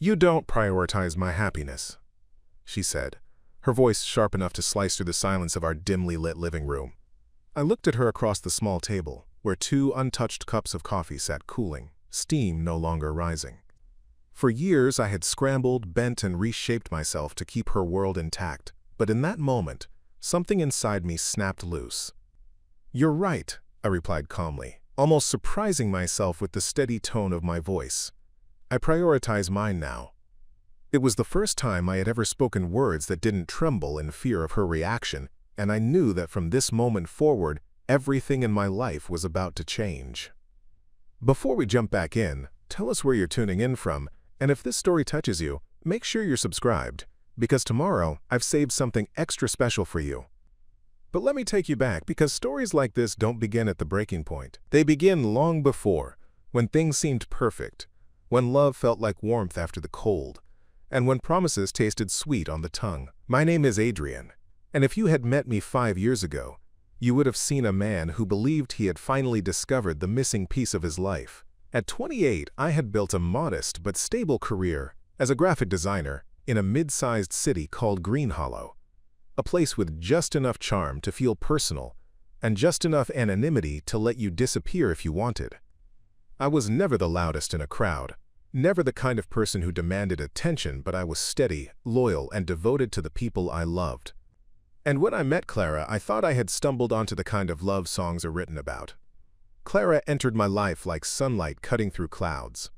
"You don't prioritize my happiness," she said, her voice sharp enough to slice through the silence of our dimly lit living room. I looked at her across the small table, where 2 untouched cups of coffee sat cooling, steam no longer rising. For years I had scrambled, bent, and reshaped myself to keep her world intact, but in that moment, something inside me snapped loose. "You're right," I replied calmly, almost surprising myself with the steady tone of my voice. "I prioritize mine now." It was the first time I had ever spoken words that didn't tremble in fear of her reaction, and I knew that from this moment forward, everything in my life was about to change. Before we jump back in, tell us where you're tuning in from, and if this story touches you, make sure you're subscribed, because tomorrow I've saved something extra special for you. But let me take you back, because stories like this don't begin at the breaking point. They begin long before, when things seemed perfect, when love felt like warmth after the cold, and when promises tasted sweet on the tongue. My name is Adrian, and if you had met me 5 years ago, you would have seen a man who believed he had finally discovered the missing piece of his life. At 28, I had built a modest but stable career as a graphic designer in a mid-sized city called Greenhollow, a place with just enough charm to feel personal and just enough anonymity to let you disappear if you wanted. I was never the loudest in a crowd, never the kind of person who demanded attention, but I was steady, loyal, and devoted to the people I loved. And when I met Clara, I thought I had stumbled onto the kind of love songs are written about. Clara entered my life like sunlight cutting through clouds.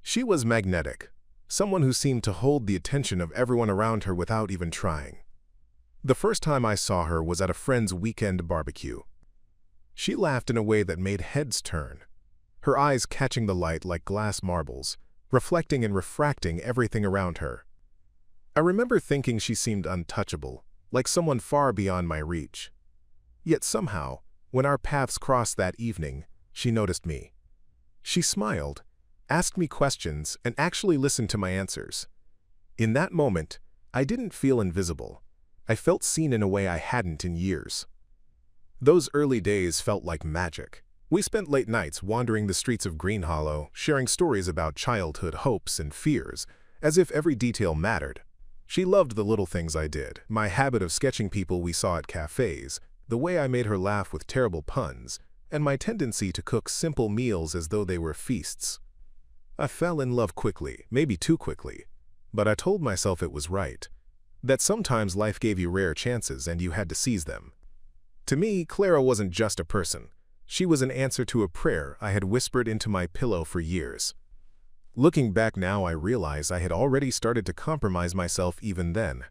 She was magnetic, someone who seemed to hold the attention of everyone around her without even trying. The first time I saw her was at a friend's weekend barbecue. She laughed in a way that made heads turn, her eyes catching the light like glass marbles, reflecting and refracting everything around her. I remember thinking she seemed untouchable, like someone far beyond my reach. Yet somehow, when our paths crossed that evening, she noticed me. She smiled, asked me questions, and actually listened to my answers. In that moment, I didn't feel invisible. I felt seen in a way I hadn't in years. Those early days felt like magic. We spent late nights wandering the streets of Greenhollow, sharing stories about childhood hopes and fears, as if every detail mattered. She loved the little things I did, my habit of sketching people we saw at cafes, the way I made her laugh with terrible puns, and my tendency to cook simple meals as though they were feasts. I fell in love quickly, maybe too quickly, but I told myself it was right, that sometimes life gave you rare chances and you had to seize them. To me, Clara wasn't just a person. She was an answer to a prayer I had whispered into my pillow for years. Looking back now, I realize I had already started to compromise myself even then.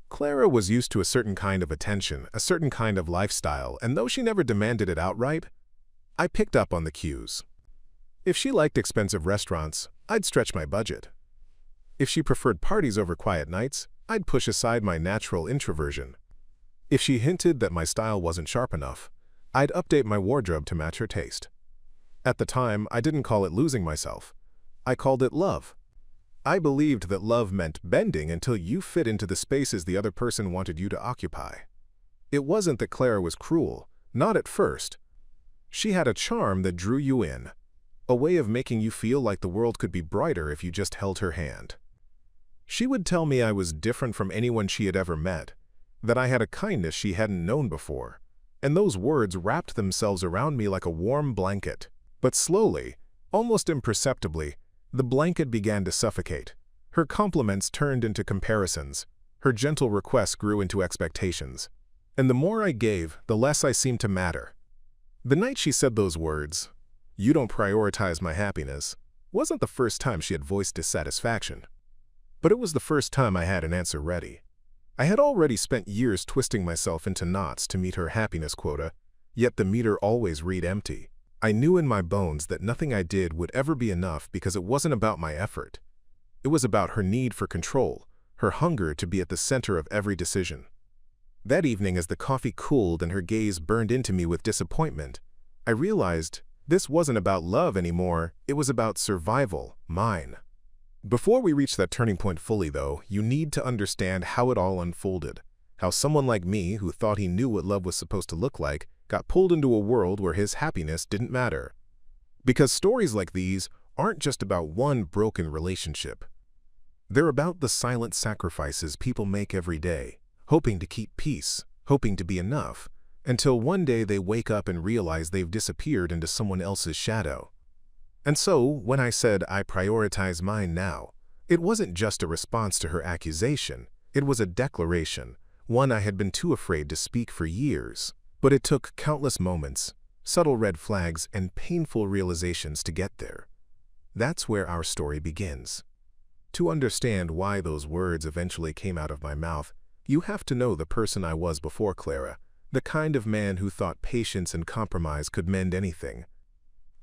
Clara was used to a certain kind of attention, a certain kind of lifestyle, and though she never demanded it outright, I picked up on the cues. If she liked expensive restaurants, I'd stretch my budget. If she preferred parties over quiet nights, I'd push aside my natural introversion. If she hinted that my style wasn't sharp enough, I'd update my wardrobe to match her taste. At the time, I didn't call it losing myself. I called it love. I believed that love meant bending until you fit into the spaces the other person wanted you to occupy. It wasn't that Clara was cruel, not at first. She had a charm that drew you in, a way of making you feel like the world could be brighter if you just held her hand. She would tell me I was different from anyone she had ever met, that I had a kindness she hadn't known before, and those words wrapped themselves around me like a warm blanket. But slowly, almost imperceptibly, the blanket began to suffocate. Her compliments turned into comparisons. Her gentle requests grew into expectations. And the more I gave, the less I seemed to matter. The night she said those words, "You don't prioritize my happiness," wasn't the first time she had voiced dissatisfaction. But it was the first time I had an answer ready. I had already spent years twisting myself into knots to meet her happiness quota, yet the meter always read empty. I knew in my bones that nothing I did would ever be enough because it wasn't about my effort. It was about her need for control, her hunger to be at the center of every decision. That evening, as the coffee cooled and her gaze burned into me with disappointment, I realized this wasn't about love anymore, it was about survival, mine. Before we reach that turning point fully, though, you need to understand how it all unfolded, how someone like me, who thought he knew what love was supposed to look like, got pulled into a world where his happiness didn't matter. Because stories like these aren't just about one broken relationship. They're about the silent sacrifices people make every day, hoping to keep peace, hoping to be enough, until one day they wake up and realize they've disappeared into someone else's shadow. And so, when I said I prioritize mine now, it wasn't just a response to her accusation, it was a declaration, one I had been too afraid to speak for years. But it took countless moments, subtle red flags, and painful realizations to get there. That's where our story begins. To understand why those words eventually came out of my mouth, you have to know the person I was before Clara, the kind of man who thought patience and compromise could mend anything.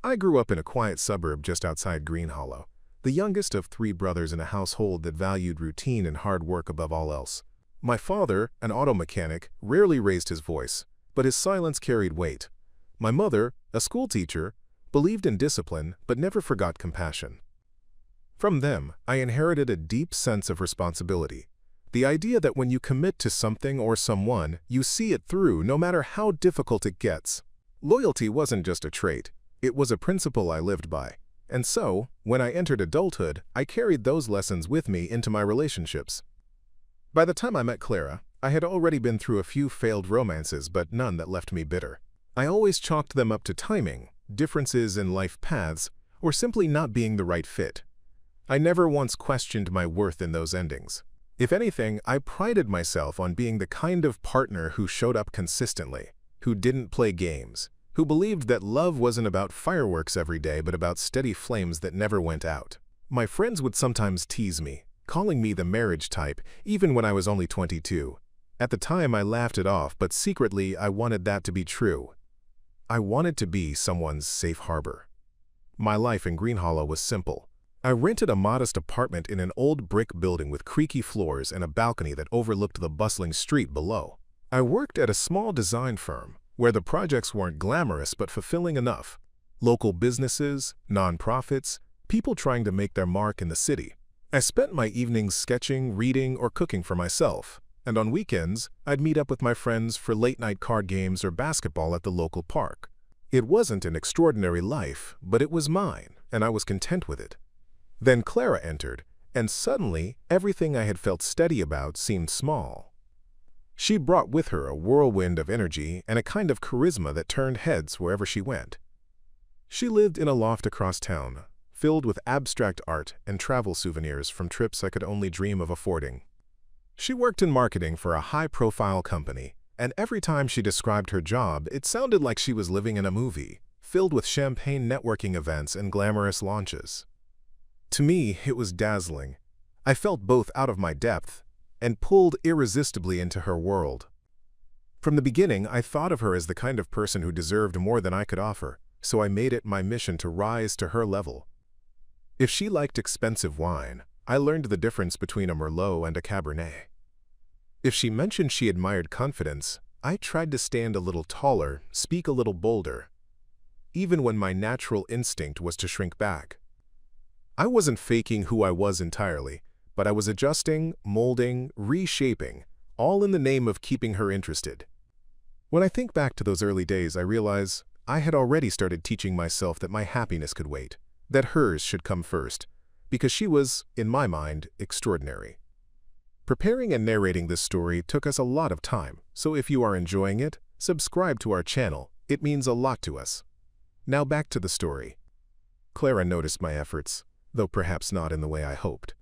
I grew up in a quiet suburb just outside Greenhollow, the youngest of 3 brothers in a household that valued routine and hard work above all else. My father, an auto mechanic, rarely raised his voice, but his silence carried weight. My mother, a schoolteacher, believed in discipline but never forgot compassion. From them, I inherited a deep sense of responsibility. The idea that when you commit to something or someone, you see it through no matter how difficult it gets. Loyalty wasn't just a trait, it was a principle I lived by. And so, when I entered adulthood, I carried those lessons with me into my relationships. By the time I met Clara, I had already been through a few failed romances, but none that left me bitter. I always chalked them up to timing, differences in life paths, or simply not being the right fit. I never once questioned my worth in those endings. If anything, I prided myself on being the kind of partner who showed up consistently, who didn't play games, who believed that love wasn't about fireworks every day but about steady flames that never went out. My friends would sometimes tease me, calling me the marriage type, even when I was only 22. At the time, I laughed it off, but secretly, I wanted that to be true. I wanted to be someone's safe harbor. My life in Greenhollow was simple. I rented a modest apartment in an old brick building with creaky floors and a balcony that overlooked the bustling street below. I worked at a small design firm, where the projects weren't glamorous but fulfilling enough. Local businesses, nonprofits, people trying to make their mark in the city. I spent my evenings sketching, reading, or cooking for myself. And on weekends, I'd meet up with my friends for late-night card games or basketball at the local park. It wasn't an extraordinary life, but it was mine, and I was content with it. Then Clara entered, and suddenly, everything I had felt steady about seemed small. She brought with her a whirlwind of energy and a kind of charisma that turned heads wherever she went. She lived in a loft across town, filled with abstract art and travel souvenirs from trips I could only dream of affording. She worked in marketing for a high-profile company, and every time she described her job, it sounded like she was living in a movie, filled with champagne networking events and glamorous launches. To me, it was dazzling. I felt both out of my depth and pulled irresistibly into her world. From the beginning, I thought of her as the kind of person who deserved more than I could offer, so I made it my mission to rise to her level. If she liked expensive wine, I learned the difference between a Merlot and a Cabernet. If she mentioned she admired confidence, I tried to stand a little taller, speak a little bolder, even when my natural instinct was to shrink back. I wasn't faking who I was entirely, but I was adjusting, molding, reshaping, all in the name of keeping her interested. When I think back to those early days, I realize I had already started teaching myself that my happiness could wait, that hers should come first, because she was, in my mind, extraordinary. Preparing and narrating this story took us a lot of time, so if you are enjoying it, subscribe to our channel. It means a lot to us. Now back to the story. Clara noticed my efforts, though perhaps not in the way I hoped.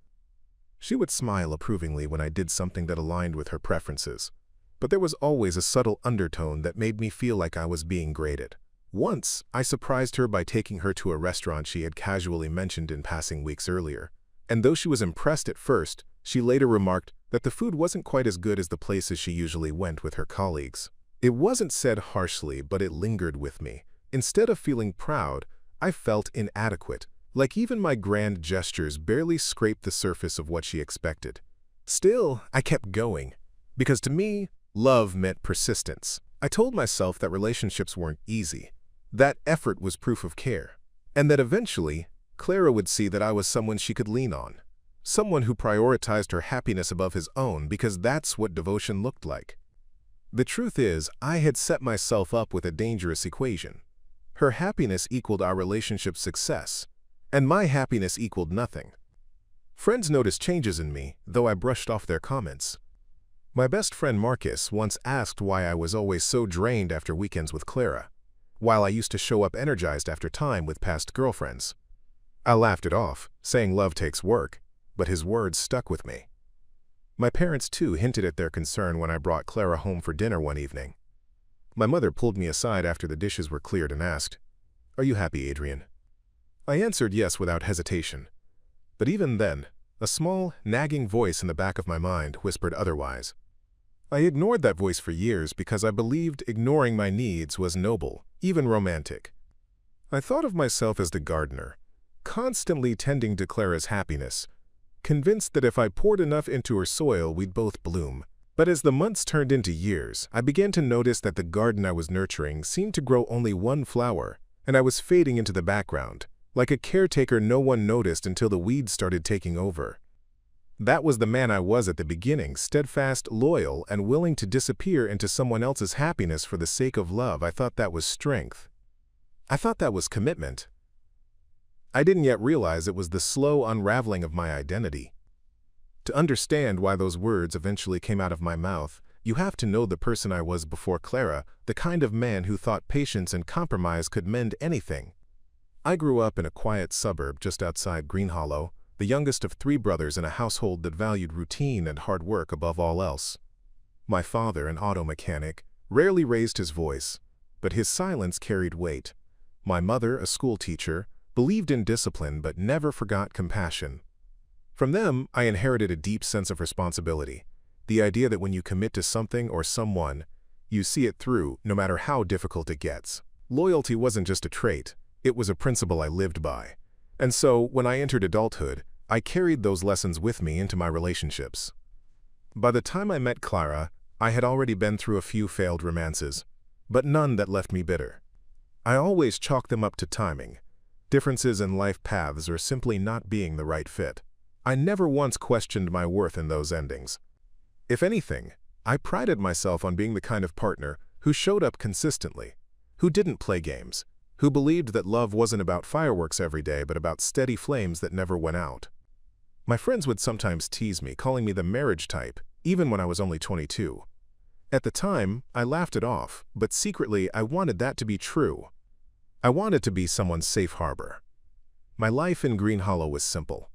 She would smile approvingly when I did something that aligned with her preferences, but there was always a subtle undertone that made me feel like I was being graded. Once, I surprised her by taking her to a restaurant she had casually mentioned in passing weeks earlier, and though she was impressed at first, she later remarked that the food wasn't quite as good as the places she usually went with her colleagues. It wasn't said harshly, but it lingered with me. Instead of feeling proud, I felt inadequate, like even my grand gestures barely scraped the surface of what she expected. Still, I kept going, because to me, love meant persistence. I told myself that relationships weren't easy, that effort was proof of care, and that eventually, Clara would see that I was someone she could lean on, someone who prioritized her happiness above his own because that's what devotion looked like. The truth is, I had set myself up with a dangerous equation. Her happiness equaled our relationship's success, and my happiness equaled nothing. Friends noticed changes in me, though I brushed off their comments. My best friend Marcus once asked why I was always so drained after weekends with Clara, while I used to show up energized after time with past girlfriends. I laughed it off, saying love takes work, but his words stuck with me. My parents, too, hinted at their concern when I brought Clara home for dinner one evening. My mother pulled me aside after the dishes were cleared and asked, "Are you happy, Adrian?" I answered yes without hesitation. But even then, a small, nagging voice in the back of my mind whispered otherwise. I ignored that voice for years because I believed ignoring my needs was noble, even romantic. I thought of myself as the gardener, constantly tending to Clara's happiness, convinced that if I poured enough into her soil, we'd both bloom. But as the months turned into years, I began to notice that the garden I was nurturing seemed to grow only one flower, and I was fading into the background, like a caretaker no one noticed until the weeds started taking over. That was the man I was at the beginning, steadfast, loyal, and willing to disappear into someone else's happiness for the sake of love. I thought that was strength. I thought that was commitment. I didn't yet realize it was the slow unraveling of my identity. To understand why those words eventually came out of my mouth, you have to know the person I was before Clara, the kind of man who thought patience and compromise could mend anything. I grew up in a quiet suburb just outside Greenhollow, the youngest of 3 brothers in a household that valued routine and hard work above all else. My father, an auto mechanic, rarely raised his voice, but his silence carried weight. My mother, a school teacher, believed in discipline but never forgot compassion. From them, I inherited a deep sense of responsibility, the idea that when you commit to something or someone, you see it through, no matter how difficult it gets. Loyalty wasn't just a trait, it was a principle I lived by. And so, when I entered adulthood, I carried those lessons with me into my relationships. By the time I met Clara, I had already been through a few failed romances, but none that left me bitter. I always chalked them up to timing, differences in life paths, or simply not being the right fit. I never once questioned my worth in those endings. If anything, I prided myself on being the kind of partner who showed up consistently, who didn't play games, who believed that love wasn't about fireworks every day but about steady flames that never went out. My friends would sometimes tease me, calling me the marriage type, even when I was only 22. At the time, I laughed it off, but secretly I wanted that to be true. I wanted to be someone's safe harbor. My life in Greenhollow was simple.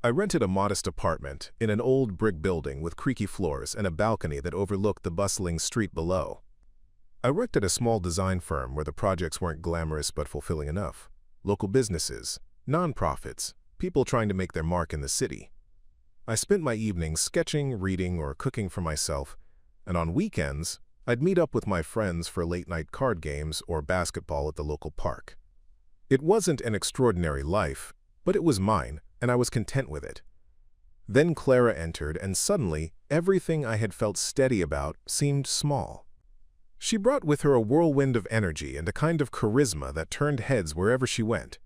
I rented a modest apartment in an old brick building with creaky floors and a balcony that overlooked the bustling street below. I worked at a small design firm where the projects weren't glamorous but fulfilling enough. Local businesses, nonprofits, people trying to make their mark in the city. I spent my evenings sketching, reading, or cooking for myself, and on weekends, I'd meet up with my friends for late-night card games or basketball at the local park. It wasn't an extraordinary life, but it was mine, and I was content with it. Then Clara entered, and suddenly, everything I had felt steady about seemed small. She brought with her a whirlwind of energy and a kind of charisma that turned heads wherever she went.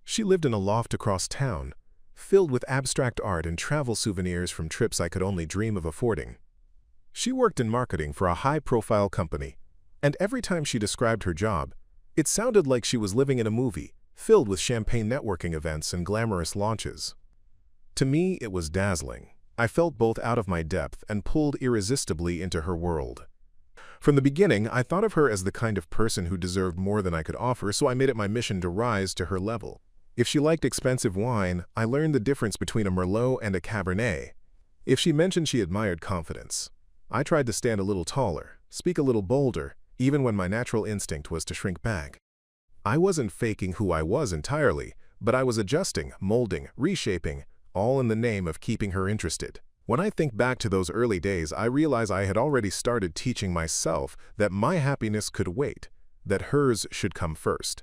She lived in a loft across town, filled with abstract art and travel souvenirs from trips I could only dream of affording. She worked in marketing for a high-profile company, and every time she described her job, it sounded like she was living in a movie, filled with champagne networking events and glamorous launches. To me, it was dazzling. I felt both out of my depth and pulled irresistibly into her world. From the beginning, I thought of her as the kind of person who deserved more than I could offer, so I made it my mission to rise to her level. If she liked expensive wine, I learned the difference between a Merlot and a Cabernet. If she mentioned she admired confidence, I tried to stand a little taller, speak a little bolder, even when my natural instinct was to shrink back. I wasn't faking who I was entirely, but I was adjusting, molding, reshaping, all in the name of keeping her interested. When I think back to those early days, I realize I had already started teaching myself that my happiness could wait, that hers should come first,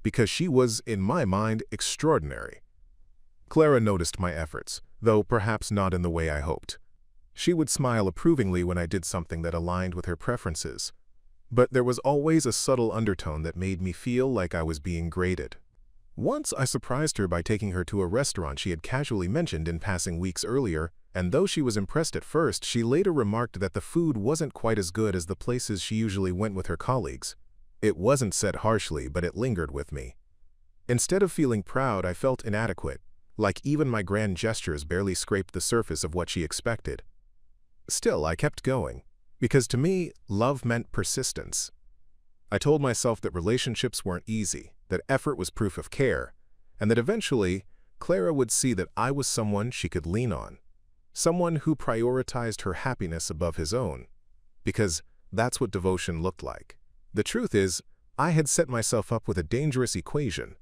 because she was, in my mind, extraordinary. Clara noticed my efforts, though perhaps not in the way I hoped. She would smile approvingly when I did something that aligned with her preferences, but there was always a subtle undertone that made me feel like I was being graded. Once I surprised her by taking her to a restaurant she had casually mentioned in passing weeks earlier, and though she was impressed at first, she later remarked that the food wasn't quite as good as the places she usually went with her colleagues. It wasn't said harshly, but it lingered with me. Instead of feeling proud, I felt inadequate, like even my grand gestures barely scraped the surface of what she expected. Still, I kept going, because to me, love meant persistence. I told myself that relationships weren't easy, that effort was proof of care, and that eventually, Clara would see that I was someone she could lean on, someone who prioritized her happiness above his own, because that's what devotion looked like. The truth is, I had set myself up with a dangerous equation.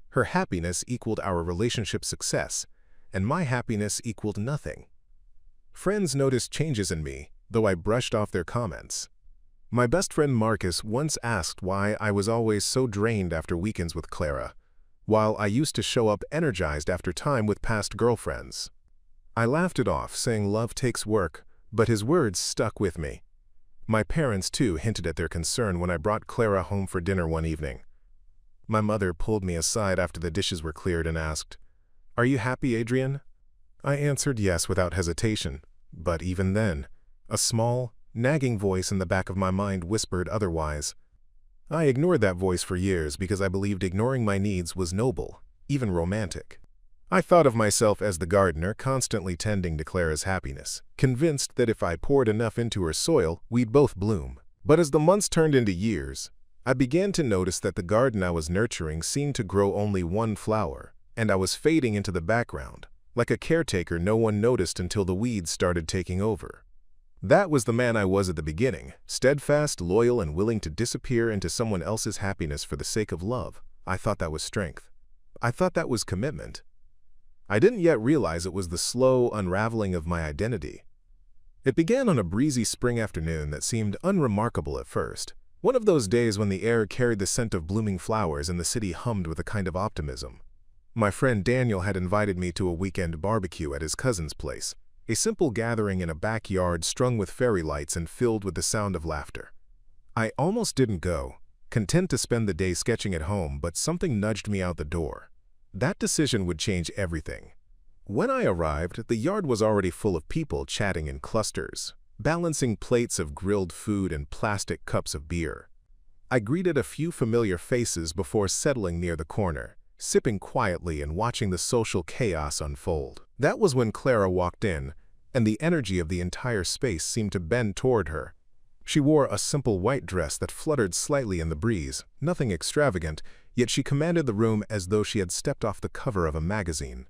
Her happiness equaled our relationship success, and my happiness equaled nothing. Friends noticed changes in me, though I brushed off their comments. My best friend Marcus once asked why I was always so drained after weekends with Clara, while I used to show up energized after time with past girlfriends. I laughed it off, saying love takes work, but his words stuck with me. My parents, too, hinted at their concern when I brought Clara home for dinner one evening. My mother pulled me aside after the dishes were cleared and asked, "Are you happy, Adrian?" I answered yes without hesitation, but even then, a small, nagging voice in the back of my mind whispered otherwise. I ignored that voice for years because I believed ignoring my needs was noble, even romantic. I thought of myself as the gardener constantly tending to Clara's happiness, convinced that if I poured enough into her soil, we'd both bloom. But as the months turned into years, I began to notice that the garden I was nurturing seemed to grow only one flower, and I was fading into the background, like a caretaker no one noticed until the weeds started taking over. That was the man I was at the beginning, steadfast, loyal, and willing to disappear into someone else's happiness for the sake of love. I thought that was strength. I thought that was commitment. I didn't yet realize it was the slow unraveling of my identity. It began on a breezy spring afternoon that seemed unremarkable at first. One of those days when the air carried the scent of blooming flowers and the city hummed with a kind of optimism. My friend Daniel had invited me to a weekend barbecue at his cousin's place, a simple gathering in a backyard strung with fairy lights and filled with the sound of laughter. I almost didn't go, content to spend the day sketching at home, but something nudged me out the door. That decision would change everything. When I arrived, the yard was already full of people chatting in clusters, balancing plates of grilled food and plastic cups of beer. I greeted a few familiar faces before settling near the corner, sipping quietly and watching the social chaos unfold. That was when Clara walked in, and the energy of the entire space seemed to bend toward her. She wore a simple white dress that fluttered slightly in the breeze, nothing extravagant, yet she commanded the room as though she had stepped off the cover of a magazine.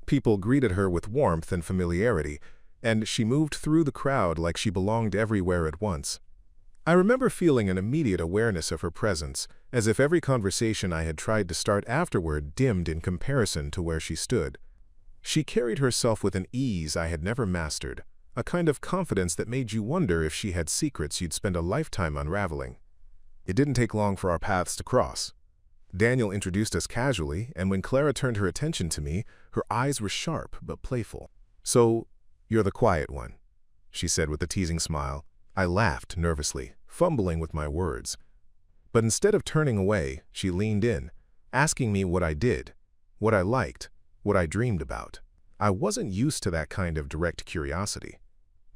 People greeted her with warmth and familiarity, and she moved through the crowd like she belonged everywhere at once. I remember feeling an immediate awareness of her presence, as if every conversation I had tried to start afterward dimmed in comparison to where she stood. She carried herself with an ease I had never mastered, a kind of confidence that made you wonder if she had secrets you'd spend a lifetime unraveling. It didn't take long for our paths to cross. Daniel introduced us casually, and when Clara turned her attention to me, her eyes were sharp but playful. "So, you're the quiet one," she said with a teasing smile. I laughed nervously, fumbling with my words. But instead of turning away, she leaned in, asking me what I did, what I liked, what I dreamed about. I wasn't used to that kind of direct curiosity.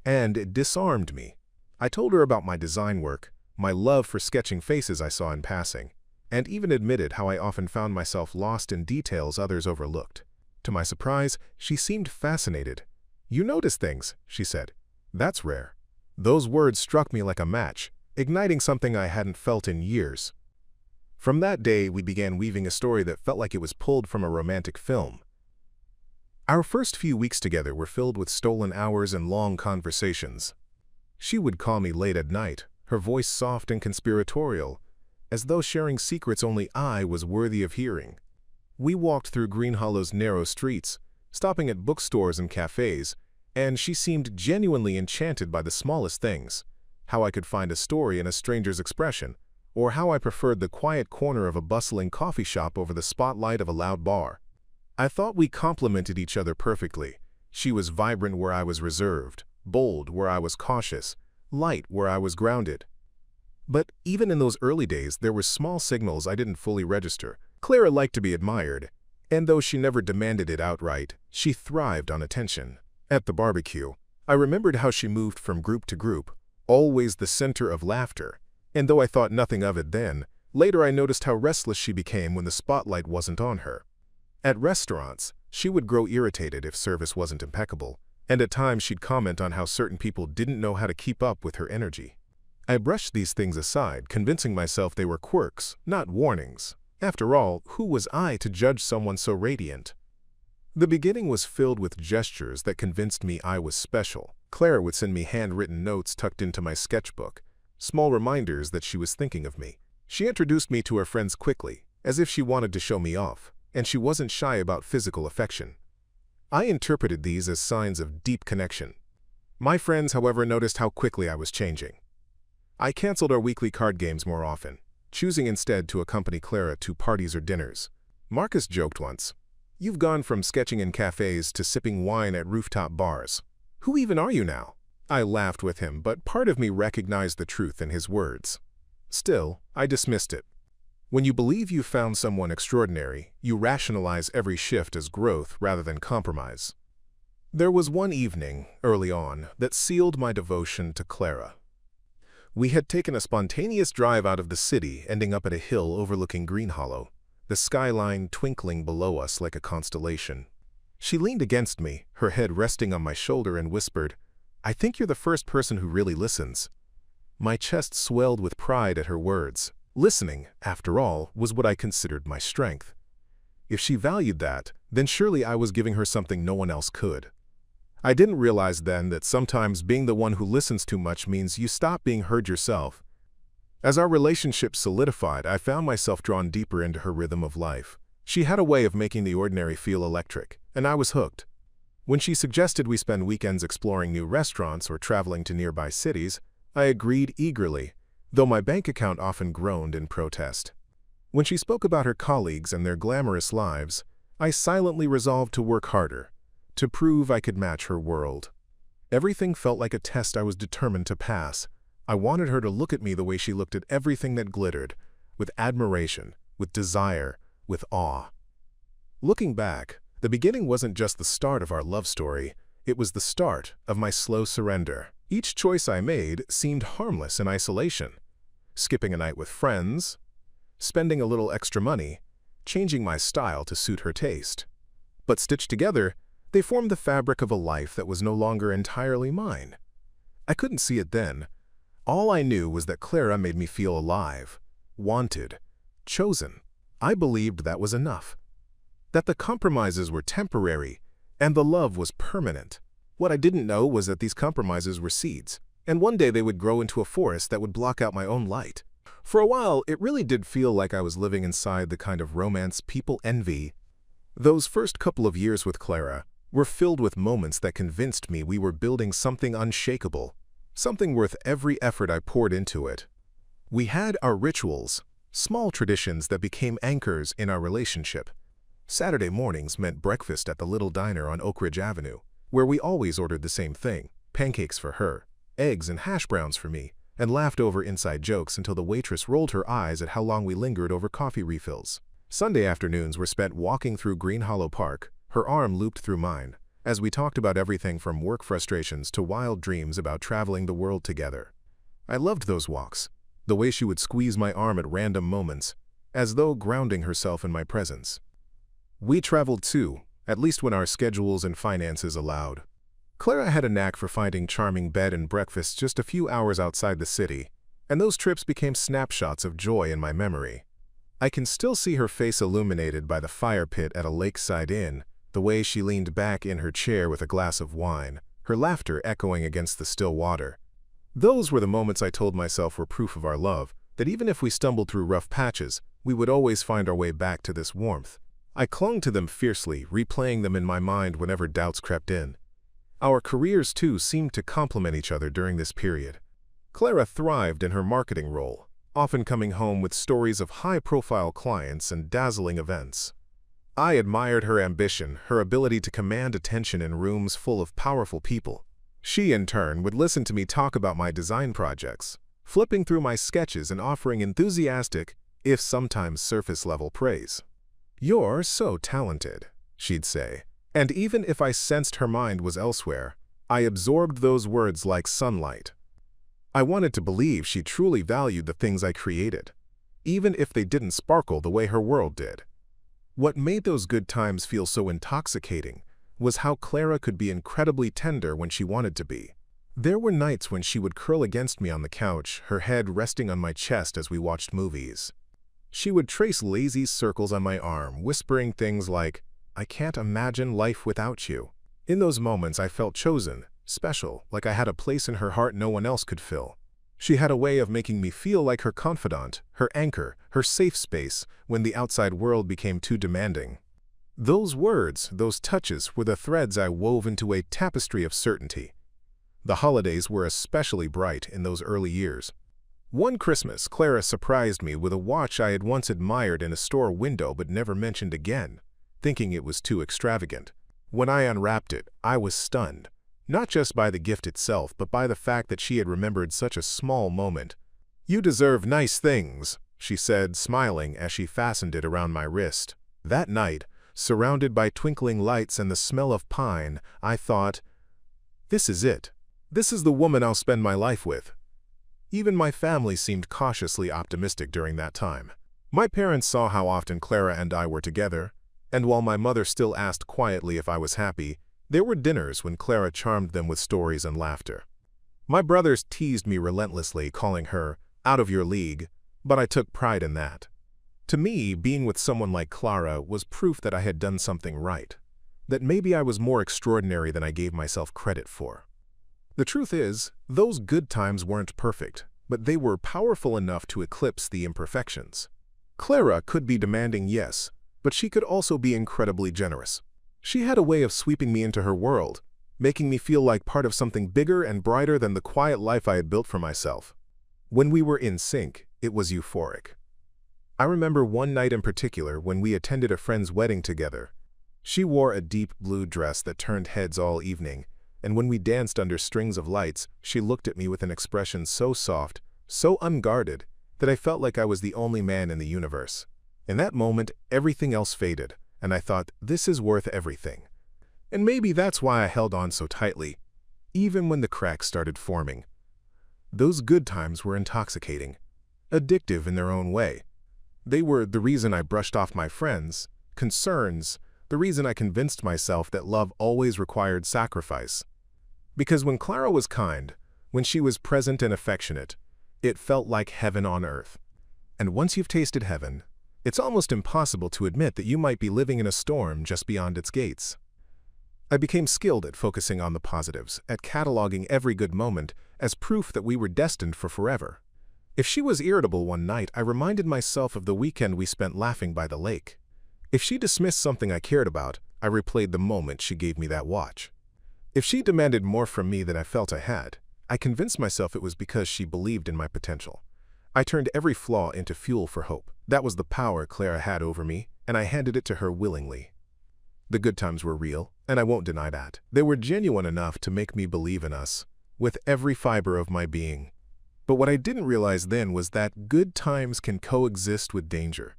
And it disarmed me. I told her about my design work, my love for sketching faces I saw in passing, and even admitted how I often found myself lost in details others overlooked. To my surprise, she seemed fascinated. "You notice things," she said. "That's rare." Those words struck me like a match, igniting something I hadn't felt in years. From that day, we began weaving a story that felt like it was pulled from a romantic film. Our first few weeks together were filled with stolen hours and long conversations. She would call me late at night, her voice soft and conspiratorial, as though sharing secrets only I was worthy of hearing. We walked through Greenhollow's narrow streets, stopping at bookstores and cafes, and she seemed genuinely enchanted by the smallest things, how I could find a story in a stranger's expression, or how I preferred the quiet corner of a bustling coffee shop over the spotlight of a loud bar. I thought we complemented each other perfectly. She was vibrant where I was reserved, bold where I was cautious, light where I was grounded. But even in those early days, there were small signals I didn't fully register. Clara liked to be admired, and though she never demanded it outright, she thrived on attention. At the barbecue, I remembered how she moved from group to group, always the center of laughter, and though I thought nothing of it then, later I noticed how restless she became when the spotlight wasn't on her. At restaurants, She would grow irritated if service wasn't impeccable, and at times she'd comment on how certain people didn't know how to keep up with her energy. I brushed these things aside, convincing myself they were quirks, not warnings. After all, who was I to judge someone so radiant? The beginning was filled with gestures that convinced me I was special. Clara would send me handwritten notes tucked into my sketchbook, small reminders that she was thinking of me. She introduced me to her friends quickly, as if she wanted to show me off, and she wasn't shy about physical affection. I interpreted these as signs of deep connection. My friends, however, noticed how quickly I was changing. I canceled our weekly card games more often, choosing instead to accompany Clara to parties or dinners. Marcus joked once, "You've gone from sketching in cafes to sipping wine at rooftop bars. Who even are you now?" I laughed with him, but part of me recognized the truth in his words. Still, I dismissed it. When you believe you've found someone extraordinary, you rationalize every shift as growth rather than compromise. There was one evening, early on, that sealed my devotion to Clara. We had taken a spontaneous drive out of the city, ending up at a hill overlooking Greenhollow, the skyline twinkling below us like a constellation. She leaned against me, her head resting on my shoulder, and whispered, "I think you're the first person who really listens." My chest swelled with pride at her words. Listening, after all, was what I considered my strength. If she valued that, then surely I was giving her something no one else could. I didn't realize then that sometimes being the one who listens too much means you stop being heard yourself. As our relationship solidified, I found myself drawn deeper into her rhythm of life. She had a way of making the ordinary feel electric, and I was hooked. When she suggested we spend weekends exploring new restaurants or traveling to nearby cities, I agreed eagerly, though my bank account often groaned in protest. When she spoke about her colleagues and their glamorous lives, I silently resolved to work harder, to prove I could match her world. Everything felt like a test I was determined to pass. I wanted her to look at me the way she looked at everything that glittered, with admiration, with desire, with awe. Looking back, the beginning wasn't just the start of our love story, it was the start of my slow surrender. Each choice I made seemed harmless in isolation. Skipping a night with friends, spending a little extra money, changing my style to suit her taste. But stitched together, they formed the fabric of a life that was no longer entirely mine. I couldn't see it then. All I knew was that Clara made me feel alive, wanted, chosen. I believed that was enough. That the compromises were temporary, and the love was permanent. What I didn't know was that these compromises were seeds, and one day they would grow into a forest that would block out my own light. For a while, it really did feel like I was living inside the kind of romance people envy. Those first couple of years with Clara were filled with moments that convinced me we were building something unshakable, something worth every effort I poured into it. We had our rituals, small traditions that became anchors in our relationship. Saturday mornings meant breakfast at the little diner on Oak Ridge Avenue, where we always ordered the same thing, pancakes for her, eggs and hash browns for me, and laughed over inside jokes until the waitress rolled her eyes at how long we lingered over coffee refills. Sunday afternoons were spent walking through Greenhollow Park, her arm looped through mine, as we talked about everything from work frustrations to wild dreams about traveling the world together. I loved those walks, the way she would squeeze my arm at random moments, as though grounding herself in my presence. We traveled too, at least when our schedules and finances allowed. Clara had a knack for finding charming bed and breakfast just a few hours outside the city, and those trips became snapshots of joy in my memory. I can still see her face illuminated by the fire pit at a lakeside inn, the way she leaned back in her chair with a glass of wine, her laughter echoing against the still water. Those were the moments I told myself were proof of our love, that even if we stumbled through rough patches, we would always find our way back to this warmth. I clung to them fiercely, replaying them in my mind whenever doubts crept in. Our careers, too, seemed to complement each other during this period. Clara thrived in her marketing role, often coming home with stories of high-profile clients and dazzling events. I admired her ambition, her ability to command attention in rooms full of powerful people. She, in turn, would listen to me talk about my design projects, flipping through my sketches and offering enthusiastic, if sometimes surface-level praise. "You're so talented," she'd say, and even if I sensed her mind was elsewhere, I absorbed those words like sunlight. I wanted to believe she truly valued the things I created, even if they didn't sparkle the way her world did. What made those good times feel so intoxicating was how Clara could be incredibly tender when she wanted to be. There were nights when she would curl against me on the couch, her head resting on my chest as we watched movies. She would trace lazy circles on my arm, whispering things like, "I can't imagine life without you." In those moments, I felt chosen, special, like I had a place in her heart no one else could fill. She had a way of making me feel like her confidant, her anchor, her safe space when the outside world became too demanding. Those words, those touches, were the threads I wove into a tapestry of certainty. The holidays were especially bright in those early years. One Christmas, Clara surprised me with a watch I had once admired in a store window but never mentioned again, thinking it was too extravagant. When I unwrapped it, I was stunned, not just by the gift itself, but by the fact that she had remembered such a small moment. "You deserve nice things," she said, smiling as she fastened it around my wrist. That night, surrounded by twinkling lights and the smell of pine, I thought, this is it. This is the woman I'll spend my life with. Even my family seemed cautiously optimistic during that time. My parents saw how often Clara and I were together, and while my mother still asked quietly if I was happy, there were dinners when Clara charmed them with stories and laughter. My brothers teased me relentlessly, calling her out of your league, but I took pride in that. To me, being with someone like Clara was proof that I had done something right, that maybe I was more extraordinary than I gave myself credit for. The truth is, those good times weren't perfect, but they were powerful enough to eclipse the imperfections. Clara could be demanding, yes, but she could also be incredibly generous. She had a way of sweeping me into her world, making me feel like part of something bigger and brighter than the quiet life I had built for myself. When we were in sync, it was euphoric. I remember one night in particular when we attended a friend's wedding together. She wore a deep blue dress that turned heads all evening, and when we danced under strings of lights, she looked at me with an expression so soft, so unguarded, that I felt like I was the only man in the universe. In that moment, everything else faded, and I thought, this is worth everything. And maybe that's why I held on so tightly, even when the cracks started forming. Those good times were intoxicating, addictive in their own way. They were the reason I brushed off my friends, concerns, the reason I convinced myself that love always required sacrifice. Because when Clara was kind, when she was present and affectionate, it felt like heaven on earth. And once you've tasted heaven, it's almost impossible to admit that you might be living in a storm just beyond its gates. I became skilled at focusing on the positives, at cataloging every good moment as proof that we were destined for forever. If she was irritable one night, I reminded myself of the weekend we spent laughing by the lake. If she dismissed something I cared about, I replayed the moment she gave me that watch. If she demanded more from me than I felt I had, I convinced myself it was because she believed in my potential. I turned every flaw into fuel for hope. That was the power Clara had over me, and I handed it to her willingly. The good times were real, and I won't deny that. They were genuine enough to make me believe in us, with every fiber of my being. But what I didn't realize then was that good times can coexist with danger.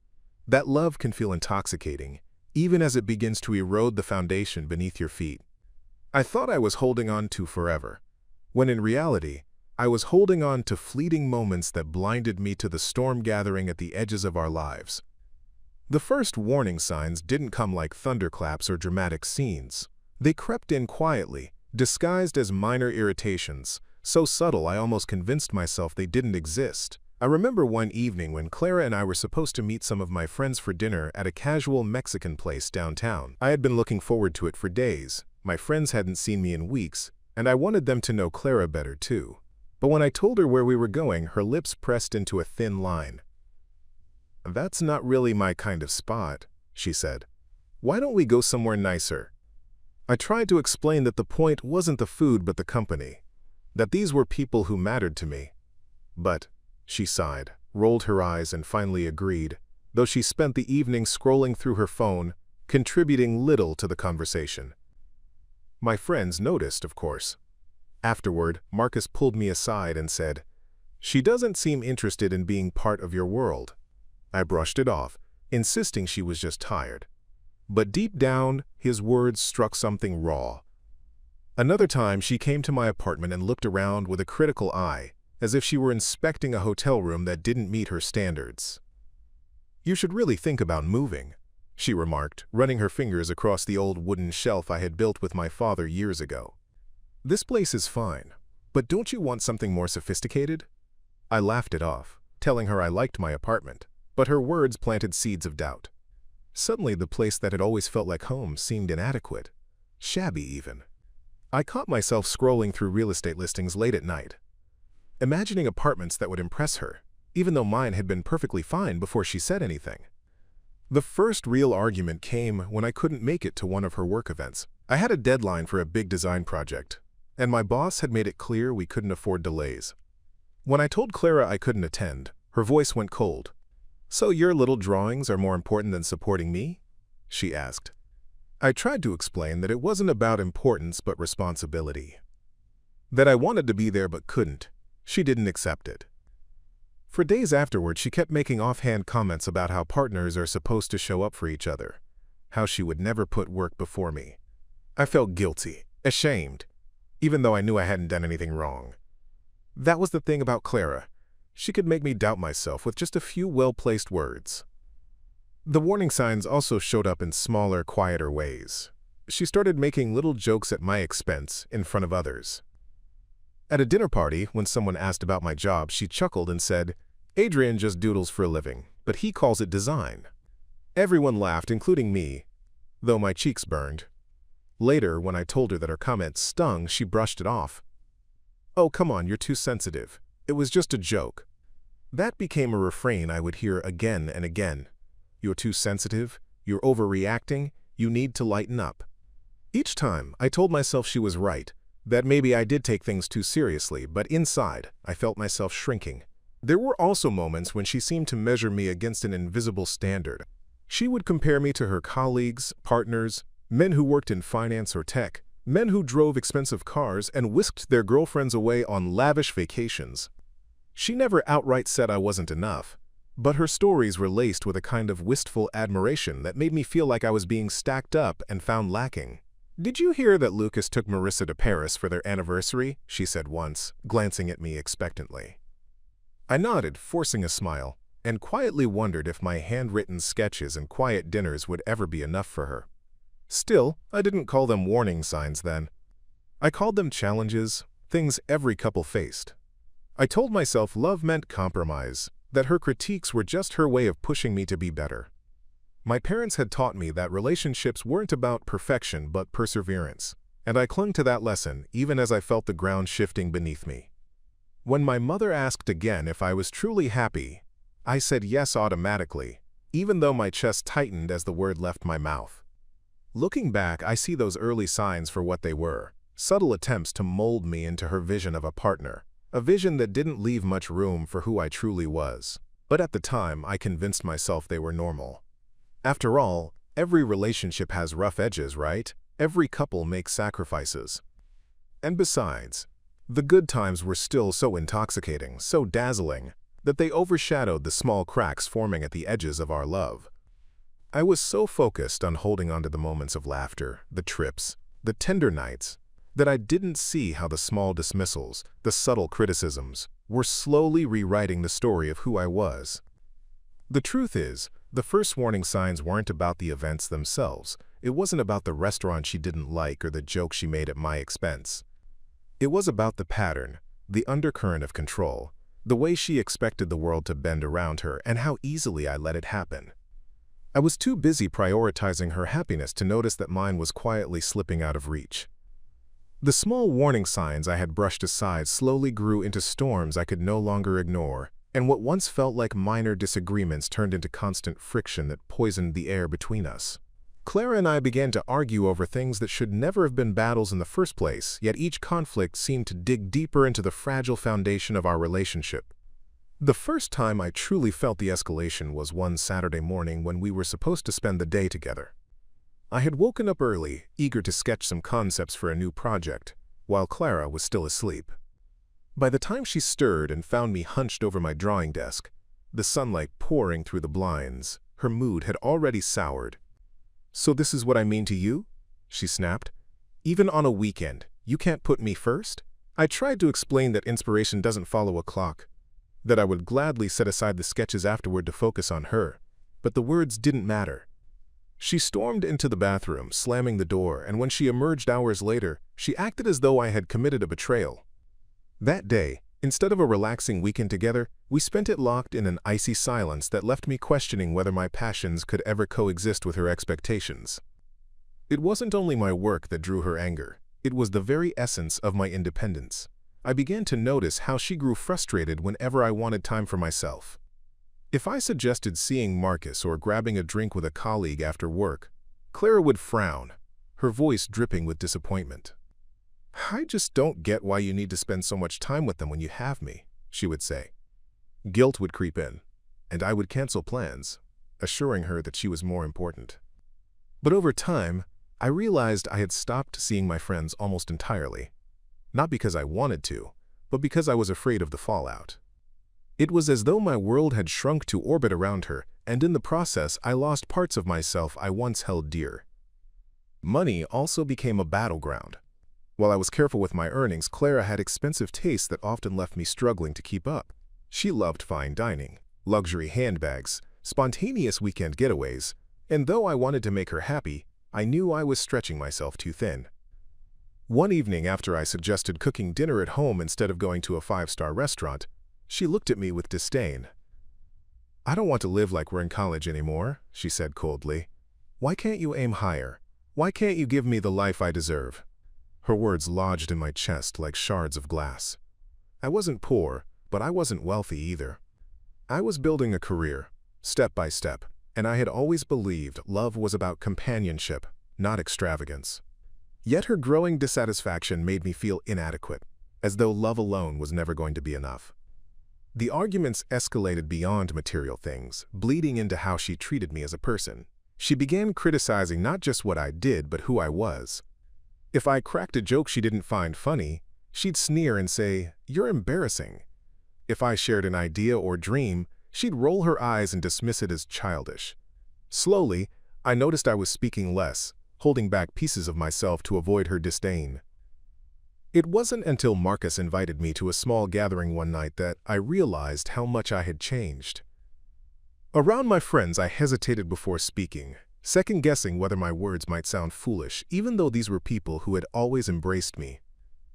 That love can feel intoxicating, even as it begins to erode the foundation beneath your feet. I thought I was holding on to forever, when in reality, I was holding on to fleeting moments that blinded me to the storm gathering at the edges of our lives. The first warning signs didn't come like thunderclaps or dramatic scenes. They crept in quietly, disguised as minor irritations, so subtle I almost convinced myself they didn't exist. I remember one evening when Clara and I were supposed to meet some of my friends for dinner at a casual Mexican place downtown. I had been looking forward to it for days. My friends hadn't seen me in weeks, and I wanted them to know Clara better too. But when I told her where we were going, her lips pressed into a thin line. "That's not really my kind of spot," she said. "Why don't we go somewhere nicer?" I tried to explain that the point wasn't the food but the company, that these were people who mattered to me. But she sighed, rolled her eyes, and finally agreed, though she spent the evening scrolling through her phone, contributing little to the conversation. My friends noticed, of course. Afterward, Marcus pulled me aside and said, "She doesn't seem interested in being part of your world." I brushed it off, insisting she was just tired. But deep down, his words struck something raw. Another time, she came to my apartment and looked around with a critical eye, as if she were inspecting a hotel room that didn't meet her standards. "You should really think about moving," she remarked, running her fingers across the old wooden shelf I had built with my father years ago. This place is fine, but don't you want something more sophisticated? I laughed it off, telling her I liked my apartment, but her words planted seeds of doubt. Suddenly, the place that had always felt like home seemed inadequate, shabby even. I caught myself scrolling through real estate listings late at night, imagining apartments that would impress her, even though mine had been perfectly fine before she said anything. The first real argument came when I couldn't make it to one of her work events. I had a deadline for a big design project, and my boss had made it clear we couldn't afford delays. When I told Clara I couldn't attend, her voice went cold. "So your little drawings are more important than supporting me?" she asked. I tried to explain that it wasn't about importance but responsibility. That I wanted to be there but couldn't. She didn't accept it. For days afterward, she kept making offhand comments about how partners are supposed to show up for each other, how she would never put work before me. I felt guilty, ashamed, even though I knew I hadn't done anything wrong. That was the thing about Clara. She could make me doubt myself with just a few well-placed words. The warning signs also showed up in smaller, quieter ways. She started making little jokes at my expense in front of others. At a dinner party, when someone asked about my job, she chuckled and said, "Adrian just doodles for a living, but he calls it design." Everyone laughed, including me, though my cheeks burned. Later, when I told her that her comment stung, she brushed it off. "Oh, come on, you're too sensitive. It was just a joke." That became a refrain I would hear again and again. "You're too sensitive. You're overreacting. You need to lighten up." Each time, I told myself she was right, that maybe I did take things too seriously, but inside, I felt myself shrinking. There were also moments when she seemed to measure me against an invisible standard. She would compare me to her colleagues, partners, men who worked in finance or tech, men who drove expensive cars and whisked their girlfriends away on lavish vacations. She never outright said I wasn't enough, but her stories were laced with a kind of wistful admiration that made me feel like I was being stacked up and found lacking. "Did you hear that Lucas took Marissa to Paris for their anniversary?" she said once, glancing at me expectantly. I nodded, forcing a smile, and quietly wondered if my handwritten sketches and quiet dinners would ever be enough for her. Still, I didn't call them warning signs then. I called them challenges, things every couple faced. I told myself love meant compromise, that her critiques were just her way of pushing me to be better. My parents had taught me that relationships weren't about perfection but perseverance, and I clung to that lesson even as I felt the ground shifting beneath me. When my mother asked again if I was truly happy, I said yes automatically, even though my chest tightened as the word left my mouth. Looking back, I see those early signs for what they were, subtle attempts to mold me into her vision of a partner, a vision that didn't leave much room for who I truly was. But at the time, I convinced myself they were normal. After all, every relationship has rough edges, right? Every couple makes sacrifices. And besides, the good times were still so intoxicating, so dazzling, that they overshadowed the small cracks forming at the edges of our love. I was so focused on holding on to the moments of laughter, the trips, the tender nights, that I didn't see how the small dismissals, the subtle criticisms, were slowly rewriting the story of who I was. The truth is, the first warning signs weren't about the events themselves. It wasn't about the restaurant she didn't like or the joke she made at my expense. It was about the pattern, the undercurrent of control, the way she expected the world to bend around her, and how easily I let it happen. I was too busy prioritizing her happiness to notice that mine was quietly slipping out of reach. The small warning signs I had brushed aside slowly grew into storms I could no longer ignore, and what once felt like minor disagreements turned into constant friction that poisoned the air between us. Clara and I began to argue over things that should never have been battles in the first place, yet each conflict seemed to dig deeper into the fragile foundation of our relationship. The first time I truly felt the escalation was one Saturday morning when we were supposed to spend the day together. I had woken up early, eager to sketch some concepts for a new project, while Clara was still asleep. By the time she stirred and found me hunched over my drawing desk, the sunlight pouring through the blinds, her mood had already soured. "So this is what I mean to you?" she snapped. "Even on a weekend, you can't put me first?" I tried to explain that inspiration doesn't follow a clock, that I would gladly set aside the sketches afterward to focus on her, but the words didn't matter. She stormed into the bathroom, slamming the door, and when she emerged hours later, she acted as though I had committed a betrayal. That day, instead of a relaxing weekend together, we spent it locked in an icy silence that left me questioning whether my passions could ever coexist with her expectations. It wasn't only my work that drew her anger. It was the very essence of my independence. I began to notice how she grew frustrated whenever I wanted time for myself. If I suggested seeing Marcus or grabbing a drink with a colleague after work, Clara would frown, her voice dripping with disappointment. "I just don't get why you need to spend so much time with them when you have me," she would say. Guilt would creep in, and I would cancel plans, assuring her that she was more important. But over time, I realized I had stopped seeing my friends almost entirely. Not because I wanted to, but because I was afraid of the fallout. It was as though my world had shrunk to orbit around her, and in the process I lost parts of myself I once held dear. Money also became a battleground. While I was careful with my earnings, Clara had expensive tastes that often left me struggling to keep up. She loved fine dining, luxury handbags, spontaneous weekend getaways, and though I wanted to make her happy, I knew I was stretching myself too thin. One evening after I suggested cooking dinner at home instead of going to a 5-star restaurant, she looked at me with disdain. "I don't want to live like we're in college anymore," she said coldly. "Why can't you aim higher? Why can't you give me the life I deserve?" Her words lodged in my chest like shards of glass. I wasn't poor, but I wasn't wealthy either. I was building a career, step by step, and I had always believed love was about companionship, not extravagance. Yet her growing dissatisfaction made me feel inadequate, as though love alone was never going to be enough. The arguments escalated beyond material things, bleeding into how she treated me as a person. She began criticizing not just what I did, but who I was. If I cracked a joke she didn't find funny, she'd sneer and say, "You're embarrassing." If I shared an idea or dream, she'd roll her eyes and dismiss it as childish. Slowly, I noticed I was speaking less, holding back pieces of myself to avoid her disdain. It wasn't until Marcus invited me to a small gathering one night that I realized how much I had changed. Around my friends, I hesitated before speaking, second-guessing whether my words might sound foolish, even though these were people who had always embraced me.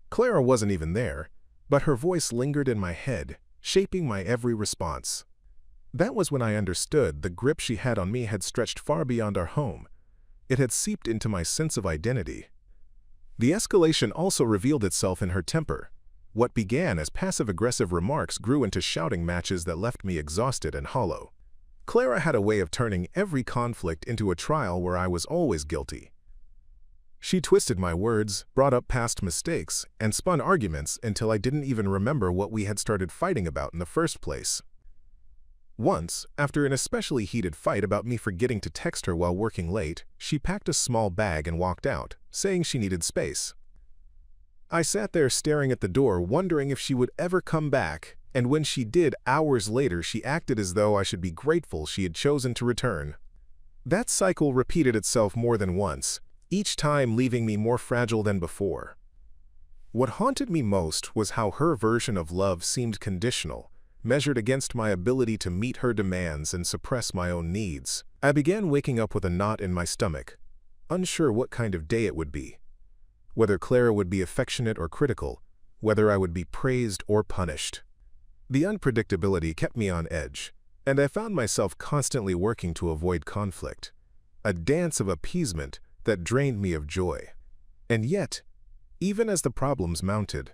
Clara wasn't even there, but her voice lingered in my head, shaping my every response. That was when I understood the grip she had on me had stretched far beyond our home. It had seeped into my sense of identity. The escalation also revealed itself in her temper. What began as passive-aggressive remarks grew into shouting matches that left me exhausted and hollow. Clara had a way of turning every conflict into a trial where I was always guilty. She twisted my words, brought up past mistakes, and spun arguments until I didn't even remember what we had started fighting about in the first place. Once, after an especially heated fight about me forgetting to text her while working late, she packed a small bag and walked out, saying she needed space. I sat there staring at the door, wondering if she would ever come back, and when she did, hours later, she acted as though I should be grateful she had chosen to return. That cycle repeated itself more than once, each time leaving me more fragile than before. What haunted me most was how her version of love seemed conditional, measured against my ability to meet her demands and suppress my own needs. I began waking up with a knot in my stomach, unsure what kind of day it would be. Whether Clara would be affectionate or critical, whether I would be praised or punished. The unpredictability kept me on edge, and I found myself constantly working to avoid conflict, a dance of appeasement that drained me of joy. And yet, even as the problems mounted,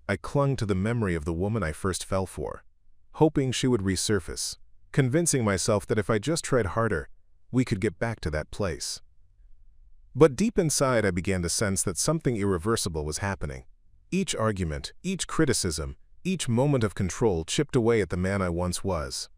I clung to the memory of the woman I first fell for, hoping she would resurface, convincing myself that if I just tried harder, we could get back to that place. But deep inside, I began to sense that something irreversible was happening. Each argument, each criticism, each moment of control chipped away at the man I once was.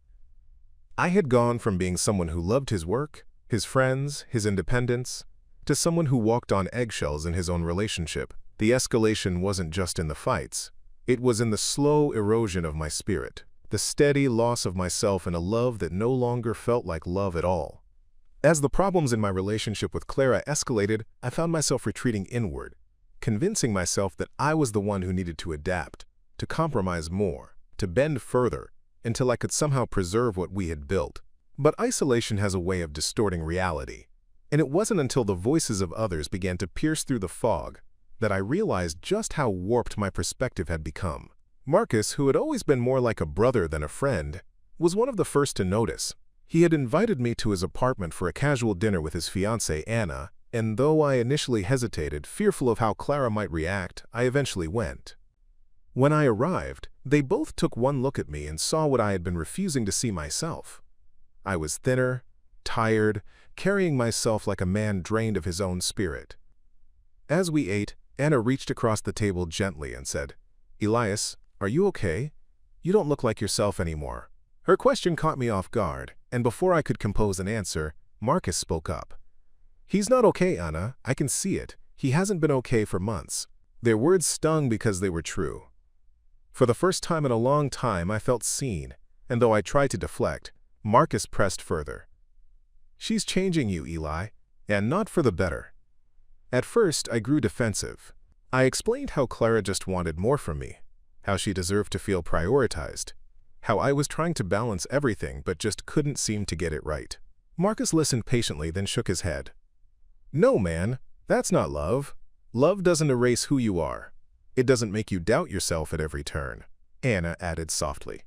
I had gone from being someone who loved his work, his friends, his independence, to someone who walked on eggshells in his own relationship. The escalation wasn't just in the fights. It was in the slow erosion of my spirit, the steady loss of myself in a love that no longer felt like love at all. As the problems in my relationship with Clara escalated, I found myself retreating inward, convincing myself that I was the one who needed to adapt, to compromise more, to bend further, until I could somehow preserve what we had built. But isolation has a way of distorting reality. And it wasn't until the voices of others began to pierce through the fog that I realized just how warped my perspective had become. Marcus, who had always been more like a brother than a friend, was one of the first to notice. He had invited me to his apartment for a casual dinner with his fiancée, Anna, and though I initially hesitated, fearful of how Clara might react, I eventually went. When I arrived, they both took one look at me and saw what I had been refusing to see myself. I was thinner, tired, carrying myself like a man drained of his own spirit. As we ate, Anna reached across the table gently and said, "Elias, are you okay? You don't look like yourself anymore." Her question caught me off guard, and before I could compose an answer, Marcus spoke up. "He's not okay, Anna. I can see it. He hasn't been okay for months." Their words stung because they were true. For the first time in a long time, I felt seen, and though I tried to deflect, Marcus pressed further. "She's changing you, Eli, and not for the better." At first, I grew defensive. I explained how Clara just wanted more from me, how she deserved to feel prioritized, how I was trying to balance everything but just couldn't seem to get it right. Marcus listened patiently, then shook his head. "No, man, that's not love. Love doesn't erase who you are. It doesn't make you doubt yourself at every turn," Anna added softly.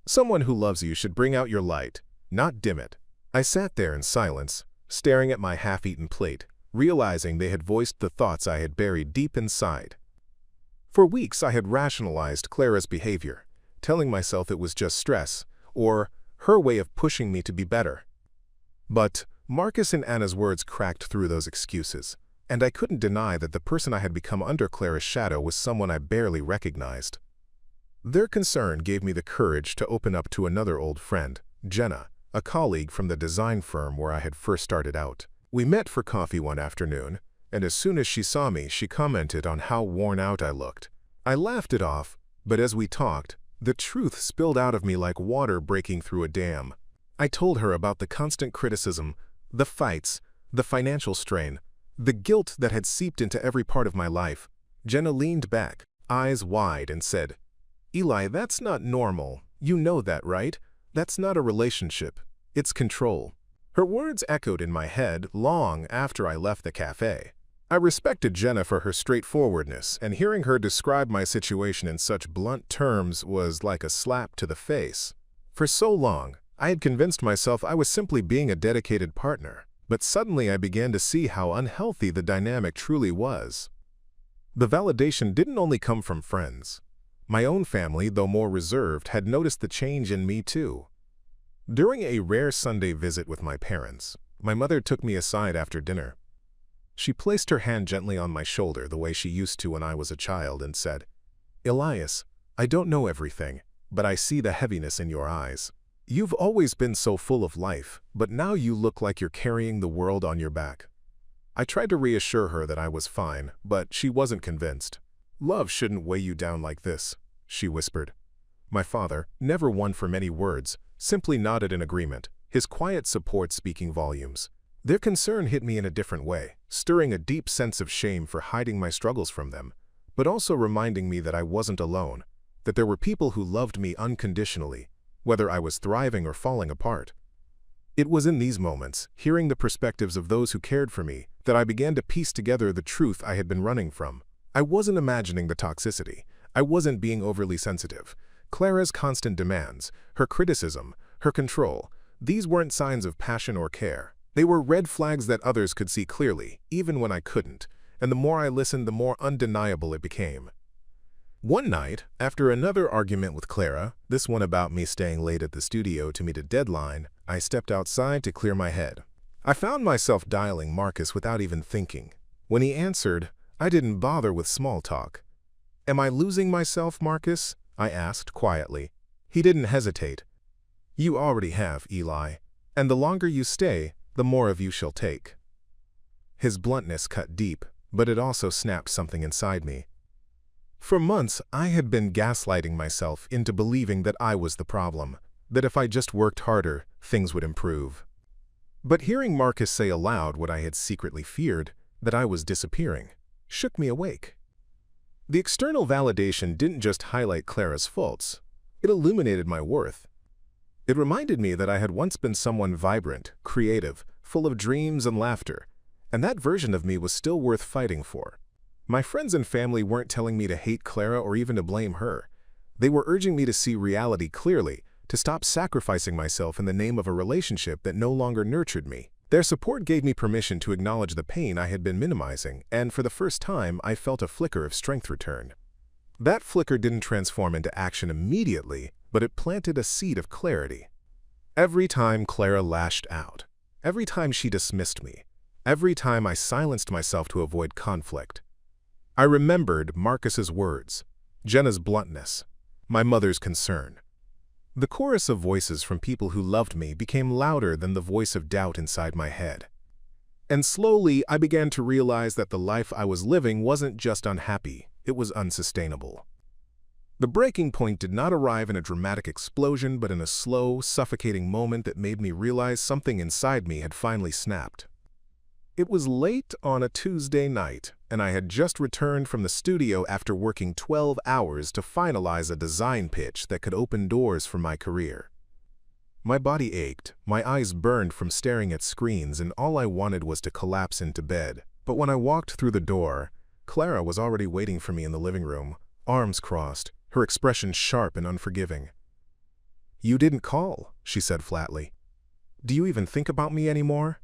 "Someone who loves you should bring out your light, not dim it." I sat there in silence, staring at my half-eaten plate, realizing they had voiced the thoughts I had buried deep inside. For weeks I had rationalized Clara's behavior, telling myself it was just stress, or her way of pushing me to be better. But Marcus and Anna's words cracked through those excuses, and I couldn't deny that the person I had become under Clara's shadow was someone I barely recognized. Their concern gave me the courage to open up to another old friend, Jenna, a colleague from the design firm where I had first started out. We met for coffee one afternoon, and as soon as she saw me, she commented on how worn out I looked. I laughed it off, but as we talked, the truth spilled out of me like water breaking through a dam. I told her about the constant criticism, the fights, the financial strain, the guilt that had seeped into every part of my life. Jenna leaned back, eyes wide, and said, "Eli, that's not normal. You know that, right? That's not a relationship. It's control." Her words echoed in my head long after I left the cafe. I respected Jenna for her straightforwardness, and hearing her describe my situation in such blunt terms was like a slap to the face. For so long, I had convinced myself I was simply being a dedicated partner, but suddenly I began to see how unhealthy the dynamic truly was. The validation didn't only come from friends. My own family, though more reserved, had noticed the change in me too. During a rare Sunday visit with my parents, my mother took me aside after dinner. She placed her hand gently on my shoulder the way she used to when I was a child and said, "Elias, I don't know everything, but I see the heaviness in your eyes. You've always been so full of life, but now you look like you're carrying the world on your back." I tried to reassure her that I was fine, but she wasn't convinced. "Love shouldn't weigh you down like this," she whispered. My father, never one for many words, simply nodded in agreement, his quiet support speaking volumes. Their concern hit me in a different way, stirring a deep sense of shame for hiding my struggles from them, but also reminding me that I wasn't alone, that there were people who loved me unconditionally, whether I was thriving or falling apart. It was in these moments, hearing the perspectives of those who cared for me, that I began to piece together the truth I had been running from. I wasn't imagining the toxicity. I wasn't being overly sensitive. Clara's constant demands, her criticism, her control, these weren't signs of passion or care. They were red flags that others could see clearly, even when I couldn't, and the more I listened, the more undeniable it became. One night, after another argument with Clara, this one about me staying late at the studio to meet a deadline, I stepped outside to clear my head. I found myself dialing Marcus without even thinking. When he answered, I didn't bother with small talk. "Am I losing myself, Marcus?" I asked quietly. He didn't hesitate. "You already have, Eli, and the longer you stay, the more of you shall take." His bluntness cut deep, but it also snapped something inside me. For months, I had been gaslighting myself into believing that I was the problem, that if I just worked harder, things would improve. But hearing Marcus say aloud what I had secretly feared, that I was disappearing, shook me awake. The external validation didn't just highlight Clara's faults, it illuminated my worth. It reminded me that I had once been someone vibrant, creative, full of dreams and laughter, and that version of me was still worth fighting for. My friends and family weren't telling me to hate Clara or even to blame her. They were urging me to see reality clearly, to stop sacrificing myself in the name of a relationship that no longer nurtured me. Their support gave me permission to acknowledge the pain I had been minimizing, and for the first time, I felt a flicker of strength return. That flicker didn't transform into action immediately, but it planted a seed of clarity. Every time Clara lashed out, every time she dismissed me, every time I silenced myself to avoid conflict, I remembered Marcus's words, Jenna's bluntness, my mother's concern. The chorus of voices from people who loved me became louder than the voice of doubt inside my head. And slowly, I began to realize that the life I was living wasn't just unhappy, it was unsustainable. The breaking point did not arrive in a dramatic explosion, but in a slow, suffocating moment that made me realize something inside me had finally snapped. It was late on a Tuesday night, and I had just returned from the studio after working 12 hours to finalize a design pitch that could open doors for my career. My body ached, my eyes burned from staring at screens, and all I wanted was to collapse into bed. But when I walked through the door, Clara was already waiting for me in the living room, arms crossed, her expression sharp and unforgiving. "You didn't call," she said flatly. "Do you even think about me anymore?"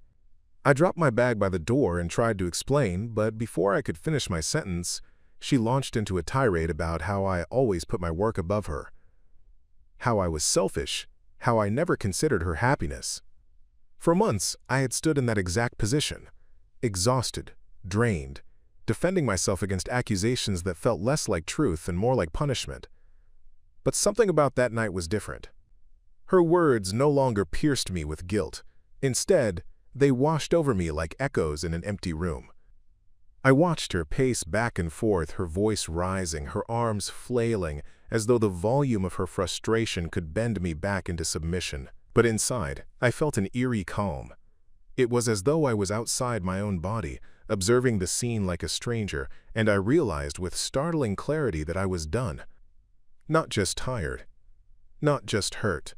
I dropped my bag by the door and tried to explain, but before I could finish my sentence, she launched into a tirade about how I always put my work above her, how I was selfish, how I never considered her happiness. For months, I had stood in that exact position, exhausted, drained, defending myself against accusations that felt less like truth and more like punishment. But something about that night was different. Her words no longer pierced me with guilt. Instead, they washed over me like echoes in an empty room. I watched her pace back and forth, her voice rising, her arms flailing, as though the volume of her frustration could bend me back into submission. But inside, I felt an eerie calm. It was as though I was outside my own body, observing the scene like a stranger, and I realized with startling clarity that I was done. Not just tired, not just hurt.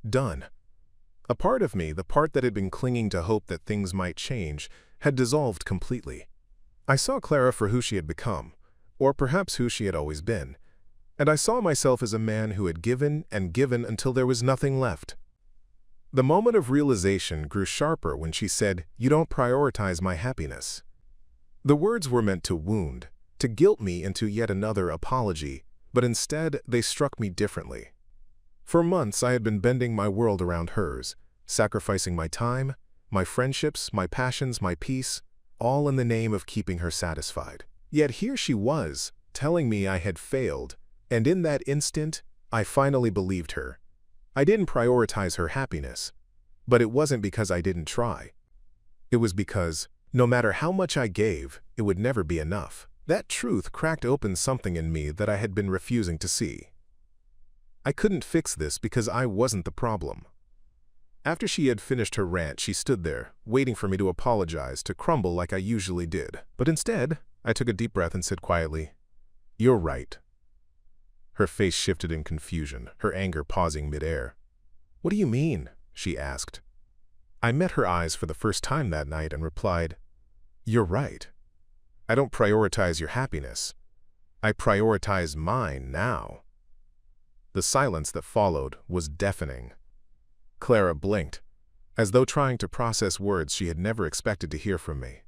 Done. A part of me, the part that had been clinging to hope that things might change, had dissolved completely. I saw Clara for who she had become, or perhaps who she had always been, and I saw myself as a man who had given and given until there was nothing left. The moment of realization grew sharper when she said, "You don't prioritize my happiness." The words were meant to wound, to guilt me into yet another apology, but instead they struck me differently. For months I had been bending my world around hers, sacrificing my time, my friendships, my passions, my peace, all in the name of keeping her satisfied. Yet here she was, telling me I had failed, and in that instant, I finally believed her. I didn't prioritize her happiness, but it wasn't because I didn't try. It was because, no matter how much I gave, it would never be enough. That truth cracked open something in me that I had been refusing to see. I couldn't fix this because I wasn't the problem. After she had finished her rant, she stood there, waiting for me to apologize, to crumble like I usually did. But instead, I took a deep breath and said quietly, "You're right." Her face shifted in confusion, her anger pausing midair. "What do you mean?" she asked. I met her eyes for the first time that night and replied, "You're right. I don't prioritize your happiness. I prioritize mine now." The silence that followed was deafening. Clara blinked, as though trying to process words she had never expected to hear from me.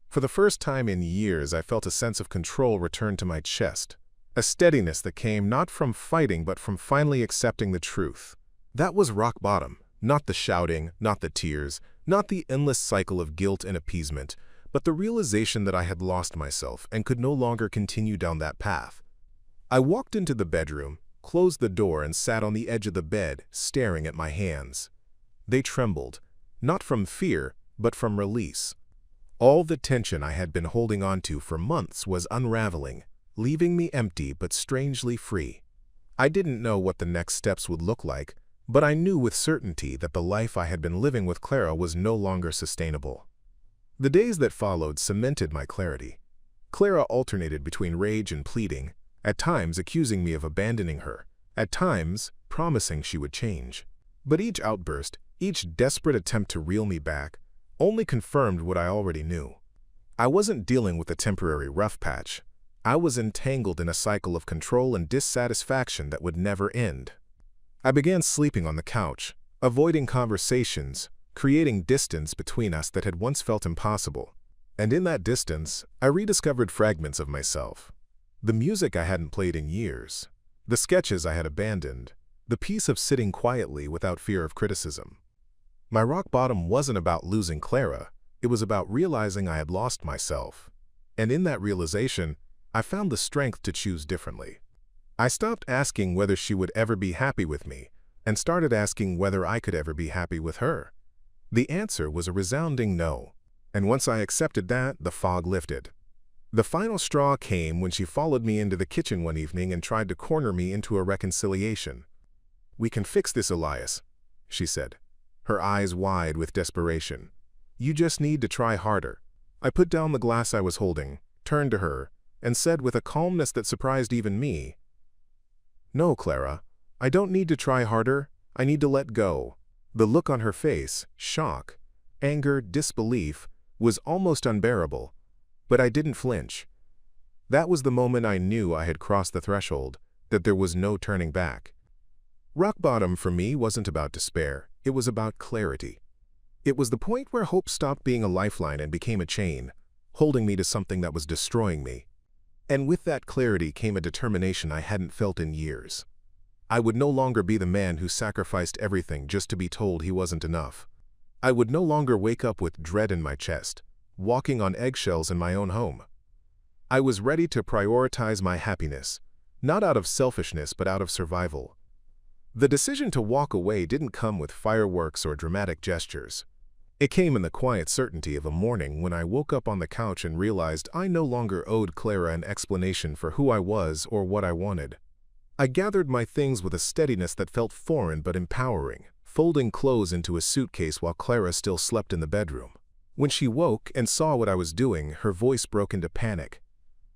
For the first time in years, I felt a sense of control return to my chest, a steadiness that came not from fighting but from finally accepting the truth. That was rock bottom, not the shouting, not the tears, not the endless cycle of guilt and appeasement, but the realization that I had lost myself and could no longer continue down that path. I walked into the bedroom, closed the door, and sat on the edge of the bed, staring at my hands. They trembled, not from fear, but from release. All the tension I had been holding onto for months was unraveling, leaving me empty but strangely free. I didn't know what the next steps would look like, but I knew with certainty that the life I had been living with Clara was no longer sustainable. The days that followed cemented my clarity. Clara alternated between rage and pleading, at times accusing me of abandoning her, at times promising she would change. But each outburst, each desperate attempt to reel me back, only confirmed what I already knew. I wasn't dealing with a temporary rough patch. I was entangled in a cycle of control and dissatisfaction that would never end. I began sleeping on the couch, avoiding conversations, creating distance between us that had once felt impossible. And in that distance, I rediscovered fragments of myself. The music I hadn't played in years, the sketches I had abandoned, the peace of sitting quietly without fear of criticism. My rock bottom wasn't about losing Clara, it was about realizing I had lost myself. And in that realization, I found the strength to choose differently. I stopped asking whether she would ever be happy with me, and started asking whether I could ever be happy with her. The answer was a resounding no, and once I accepted that, the fog lifted. The final straw came when she followed me into the kitchen one evening and tried to corner me into a reconciliation. "We can fix this, Elias," she said, her eyes wide with desperation. "You just need to try harder." I put down the glass I was holding, turned to her, and said with a calmness that surprised even me, "No, Clara, I don't need to try harder, I need to let go." The look on her face, shock, anger, disbelief, was almost unbearable, but I didn't flinch. That was the moment I knew I had crossed the threshold, that there was no turning back. Rock bottom for me wasn't about despair, it was about clarity. It was the point where hope stopped being a lifeline and became a chain, holding me to something that was destroying me. And with that clarity came a determination I hadn't felt in years. I would no longer be the man who sacrificed everything just to be told he wasn't enough. I would no longer wake up with dread in my chest, walking on eggshells in my own home. I was ready to prioritize my happiness, not out of selfishness but out of survival. The decision to walk away didn't come with fireworks or dramatic gestures. It came in the quiet certainty of a morning when I woke up on the couch and realized I no longer owed Clara an explanation for who I was or what I wanted. I gathered my things with a steadiness that felt foreign but empowering, folding clothes into a suitcase while Clara still slept in the bedroom. When she woke and saw what I was doing, her voice broke into panic.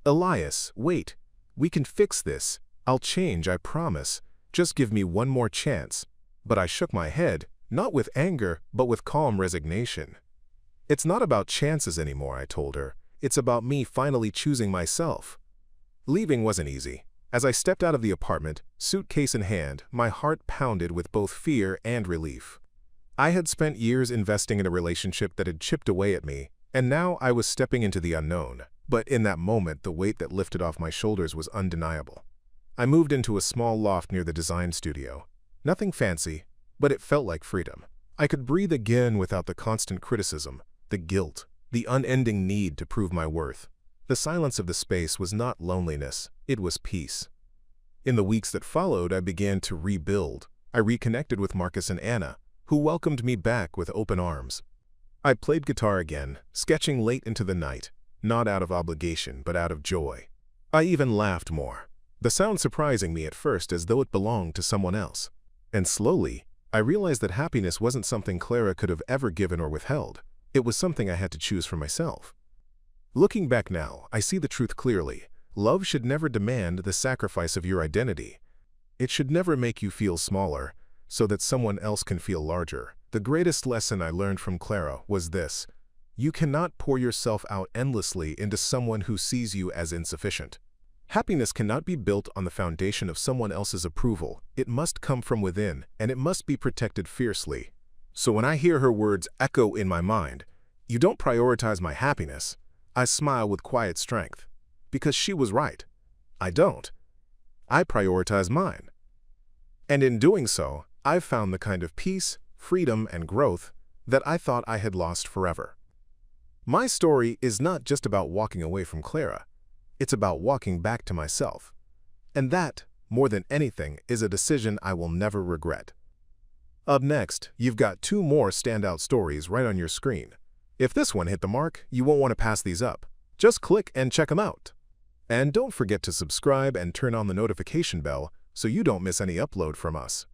"Elias, wait. We can fix this. I'll change, I promise. Just give me one more chance." But I shook my head, not with anger, but with calm resignation. "It's not about chances anymore," I told her. "It's about me finally choosing myself." Leaving wasn't easy. As I stepped out of the apartment, suitcase in hand, my heart pounded with both fear and relief. I had spent years investing in a relationship that had chipped away at me, and now I was stepping into the unknown. But in that moment, the weight that lifted off my shoulders was undeniable. I moved into a small loft near the design studio. Nothing fancy, but it felt like freedom. I could breathe again without the constant criticism, the guilt, the unending need to prove my worth. The silence of the space was not loneliness, it was peace. In the weeks that followed, I began to rebuild. I reconnected with Marcus and Anna, who welcomed me back with open arms. I played guitar again, sketching late into the night, not out of obligation, but out of joy. I even laughed more, the sound surprising me at first as though it belonged to someone else. And slowly, I realized that happiness wasn't something Clara could have ever given or withheld. It was something I had to choose for myself. Looking back now, I see the truth clearly. Love should never demand the sacrifice of your identity. It should never make you feel smaller, so that someone else can feel larger. The greatest lesson I learned from Clara was this: you cannot pour yourself out endlessly into someone who sees you as insufficient. Happiness cannot be built on the foundation of someone else's approval. It must come from within, and it must be protected fiercely. So when I hear her words echo in my mind, "You don't prioritize my happiness," I smile with quiet strength, because she was right. I don't. I prioritize mine. And in doing so, I've found the kind of peace, freedom, and growth that I thought I had lost forever. My story is not just about walking away from Clara. It's about walking back to myself. And that, more than anything, is a decision I will never regret. Up next, you've got 2 more standout stories right on your screen. If this one hit the mark, you won't want to pass these up. Just click and check them out. And don't forget to subscribe and turn on the notification bell so you don't miss any upload from us.